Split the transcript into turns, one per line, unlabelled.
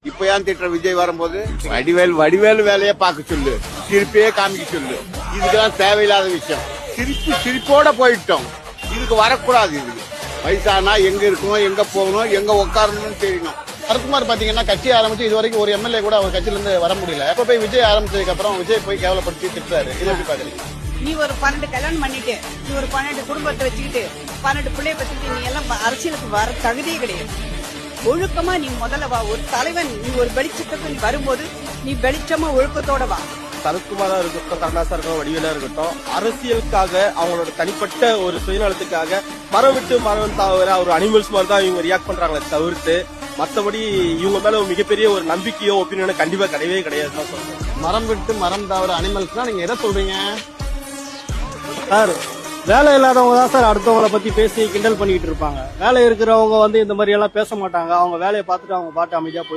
இப்ப ஏன் திட்டுற விஜய் வரும்போது வடிவேல் வேலையை பார்க்க சொல்லு, சிரிப்பே காமிக்க சொல்லு. இதுக்கெல்லாம் தேவையில்லாத விஷயம். சிரிப்போட போயிட்டோம். இதுக்கு வரக்கூடாது. இதுக்கு வயசானா எங்க இருக்கணும், எங்க போகணும், எங்க உட்காரணும்னு தெரியணும்.
சரத்குமார் பாத்தீங்கன்னா கட்சி ஆரம்பிச்சு இது வரைக்கும் ஒரு எம்எல்ஏ கூட அவர் கட்சியில இருந்து வர முடியல. இப்ப போய் விஜய் ஆரம்பிச்சதுக்கு அப்புறம் விஜய் போய் கேவலப்படுத்தி திட்டுறாரு. இதை எப்படி பாக்குறீங்க?
நீ ஒரு 12 கல்யாணம் பண்ணிட்டு, நீ ஒரு 12 குடும்பத்தை வச்சுக்கிட்டு 12 பிள்ளைய பத்திட்டு நீ எல்லாம் அரசியலுக்கு வர தகுதியே கிடையாது. ஒழுக்கமா நீ முதல்ல வா. ஒரு தலைவன் நீ ஒரு வெளிச்சத்துக்கு நீ வரும்போது நீ வெளிச்சமா ஒழுக்கத்தோட வா.
சரத்குமாரா இருக்கட்டும், கருணாசா இருக்கட்டும், வடிவேலா இருக்கட்டும், அரசியலுக்காக அவங்களோட தனிப்பட்ட ஒரு சுயநலத்துக்காக மரம் விட்டு மரம் தவிர ஒரு அனிமல்ஸ் மாதிரி தான் இவங்க ரியாக்ட் பண்றாங்களே தவிர்த்து மற்றபடி இவங்க மேல ஒரு மிகப்பெரிய ஒரு நம்பிக்கையோ ஒப்பீனியனோ கண்டிப்பா கிடையவே கிடையாதுன்னு சொல்றேன்.
மரம் விட்டு மரம் தவிர அனிமல்ஸ்னா நீங்க எதை சொல்றீங்க
சார்? வேலை இல்லாதவங்க தான் சார் அடுத்தவங்களை பத்தி பேசி கிண்டல் பண்ணிட்டு இருப்பாங்க. வேலை இருக்கிறவங்க இந்த மாதிரி எல்லாம் பேச மாட்டாங்க. அவங்க வேலையை பார்த்துட்டு அவங்க பாட்டு அமைதியா போய்